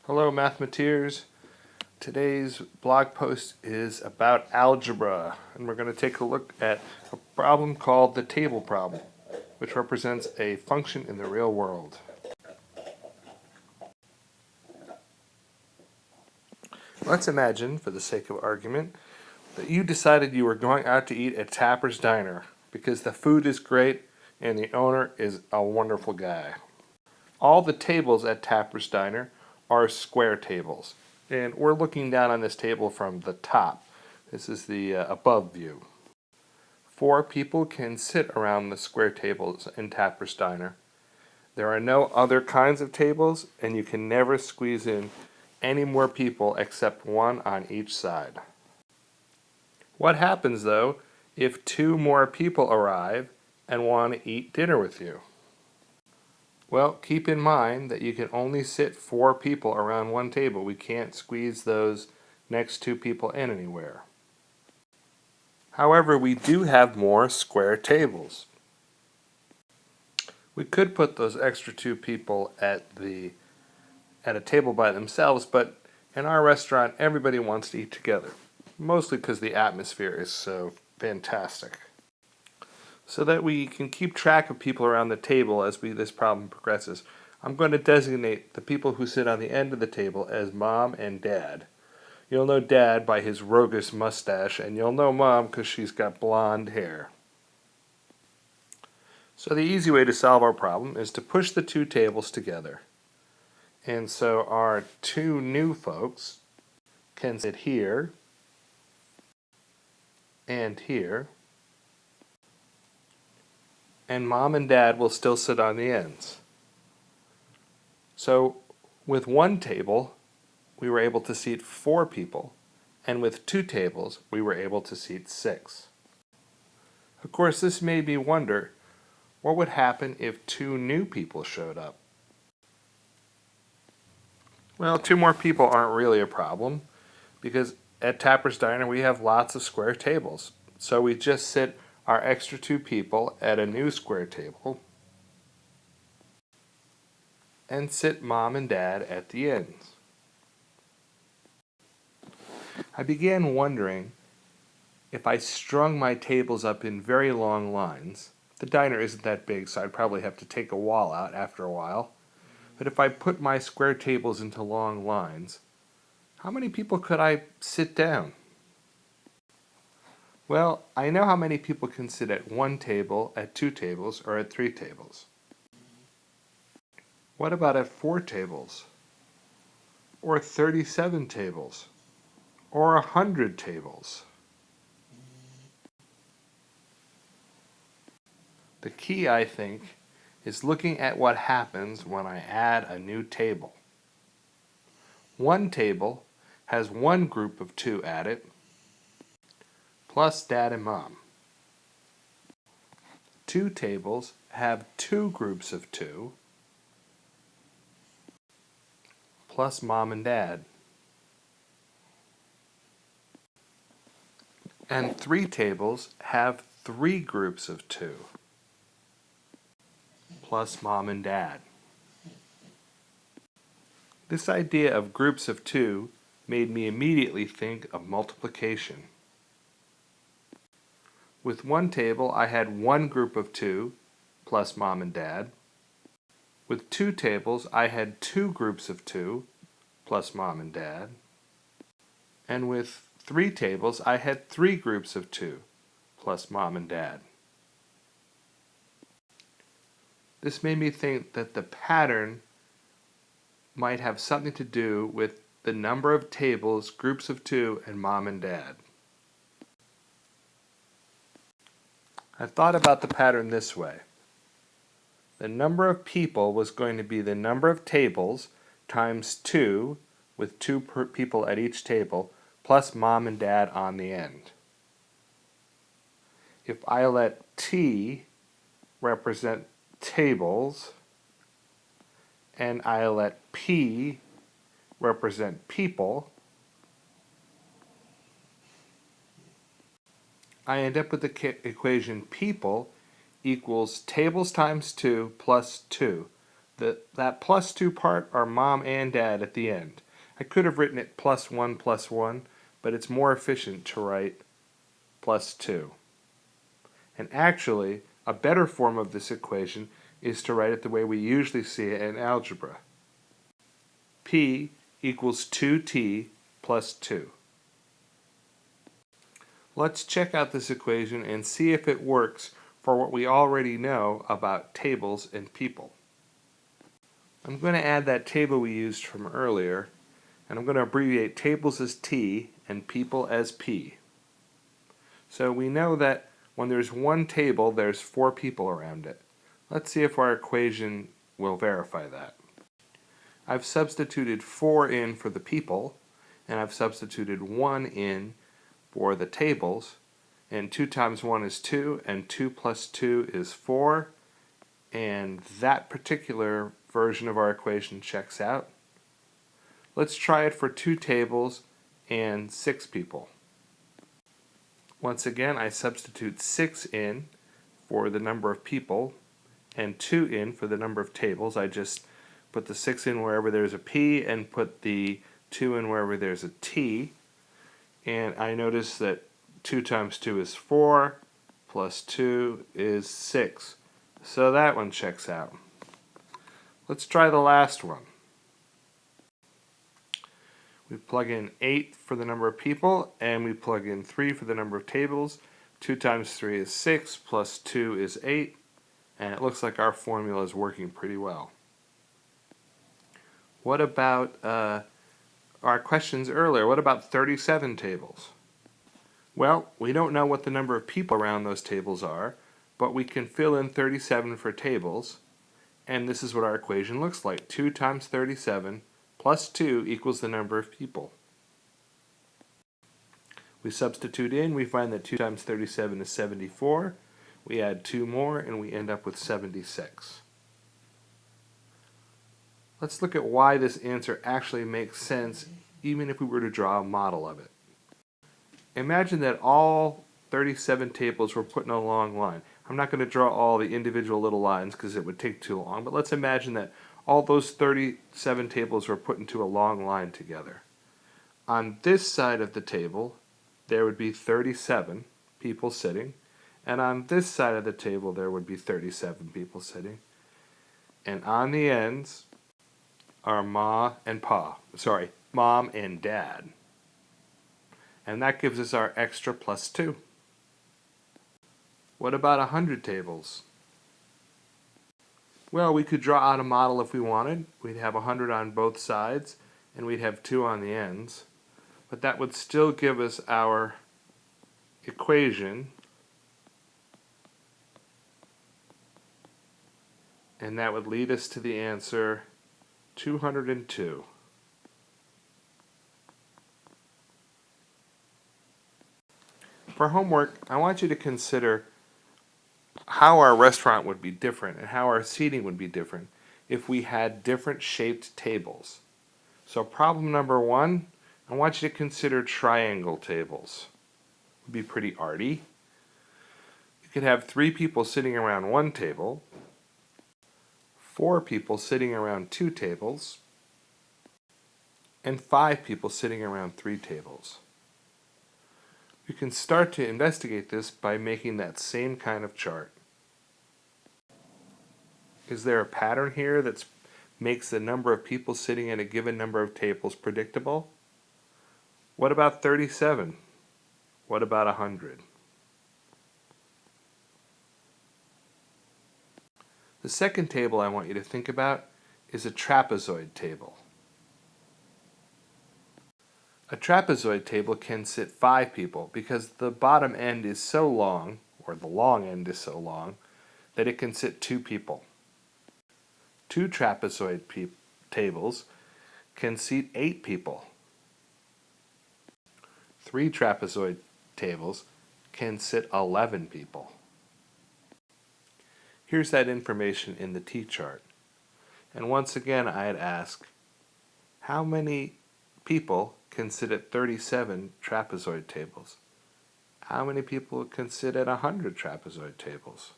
Hello, Mathemateers. Today's blog post is about algebra, and we're going to take a look at a problem called the table problem, which represents a function in the real world. Let's imagine, for the sake of argument, that you decided you were going out to eat at Tapper's Diner because the food is great and the owner is a wonderful guy. All the tables at Tapper's Diner are square tables, and we're looking down on this table from the top. This is the above view. 4 people can sit around the square tables in Tapper's Diner. There are no other kinds of tables, and you can never squeeze in any more people except one on each side. What happens, though, if 2 more people arrive and want to eat dinner with you? Well, keep in mind that you can only sit 4 people around one table. We can't squeeze those next 2 people in anywhere. However, we do have more square tables. We could put those extra 2 people at a table by themselves, but in our restaurant, everybody wants to eat together, mostly because the atmosphere is so fantastic. So that we can keep track of people around the table as this problem progresses, I'm going to designate the people who sit on the end of the table as Mom and Dad. You'll know Dad by his roguish mustache, and you'll know Mom because she's got blonde hair. So the easy way to solve our problem is to push the 2 tables together. And so our 2 new folks can sit here and here, and Mom and Dad will still sit on the ends. So with 1 table, we were able to seat 4 people, and with 2 tables, we were able to seat 6. Of course, this made me wonder, what would happen if 2 new people showed up? Well, 2 more people aren't really a problem, because at Tapper's Diner we have lots of square tables. So we just sit our extra 2 people at a new square table and sit Mom and Dad at the ends. I began wondering if I strung my tables up in very long lines. The diner isn't that big, so I'd probably have to take a wall out after a while. But if I put my square tables into long lines, how many people could I sit down? Well, I know how many people can sit at 1 table, at 2 tables, or at 3 tables. What about at 4 tables? Or 37 tables? Or 100 tables? The key, I think, is looking at what happens when I add a new table. 1 table has 1 group of 2 at it, plus Dad and Mom. 2 tables have 2 groups of 2, plus Mom and Dad. And 3 tables have 3 groups of 2, plus Mom and Dad. This idea of groups of 2 made me immediately think of multiplication. With 1 table, I had 1 group of 2, plus Mom and Dad. With 2 tables, I had 2 groups of 2, plus Mom and Dad. And with 3 tables, I had 3 groups of 2, plus Mom and Dad. This made me think that the pattern might have something to do with the number of tables, groups of 2, and Mom and Dad. I thought about the pattern this way. The number of people was going to be the number of tables times 2, with 2 people at each table, plus Mom and Dad on the end. If I let T represent tables, and I let P represent people, I end up with the equation people equals tables times 2 plus 2. That plus 2 part are mom and dad at the end. I could have written it plus 1, but it's more efficient to write plus 2. And actually, a better form of this equation is to write it the way we usually see it in algebra. P equals 2t plus 2. Let's check out this equation and see if it works for what we already know about tables and people. I'm going to add that table we used from earlier, and I'm going to abbreviate tables as T and people as P. So we know that when there's one table, there's 4 people around it. Let's see if our equation will verify that. I've substituted 4 in for the people, and I've substituted 1 in for the tables, and 2 times 1 is 2, and 2 plus 2 is 4, and that particular version of our equation checks out. Let's try it for 2 tables and 6 people. Once again, I substitute 6 in for the number of people and 2 in for the number of tables. I just put the 6 in wherever there's a P and put the 2 in wherever there's a T. And I notice that 2 times 2 is 4, plus 2 is 6. So that one checks out. Let's try the last one. We plug in 8 for the number of people, and we plug in 3 for the number of tables. 2 times 3 is 6, plus 2 is 8, and it looks like our formula is working pretty well. What about our questions earlier? What about 37 tables? Well, we don't know what the number of people around those tables are, but we can fill in 37 for tables, and this is what our equation looks like. 2 times 37 plus 2 equals the number of people. We substitute in, we find that 2 times 37 is 74. We add 2 more, and we end up with 76. Let's look at why this answer actually makes sense, even if we were to draw a model of it. Imagine that all 37 tables were put in a long line. I'm not going to draw all the individual little lines because it would take too long, but let's imagine that all those 37 tables were put into a long line together. On this side of the table, there would be 37 people sitting, and on this side of the table, there would be 37 people sitting. And on the ends are mom and dad. And that gives us our extra plus 2. What about 100 tables? Well, we could draw out a model if we wanted. We'd have 100 on both sides, and we'd have 2 on the ends. But that would still give us our equation, and that would lead us to the answer 202. For homework, I want you to consider how our restaurant would be different and how our seating would be different if we had different shaped tables. So problem number 1, I want you to consider triangle tables. It would be pretty arty. You could have 3 people sitting around one table, 4 people sitting around 2 tables, and 5 people sitting around 3 tables. You can start to investigate this by making that same kind of chart. Is there a pattern here that makes the number of people sitting at a given number of tables predictable? What about 37? What about 100? The second table I want you to think about is a trapezoid table. A trapezoid table can sit 5 people because the bottom end is so long, or the long end is so long, that it can sit 2 people. 2 trapezoid tables can seat 8 people. 3 trapezoid tables can sit 11 people. Here's that information in the T-chart. And once again, I'd ask, how many people can sit at 37 trapezoid tables? How many people can sit at 100 trapezoid tables?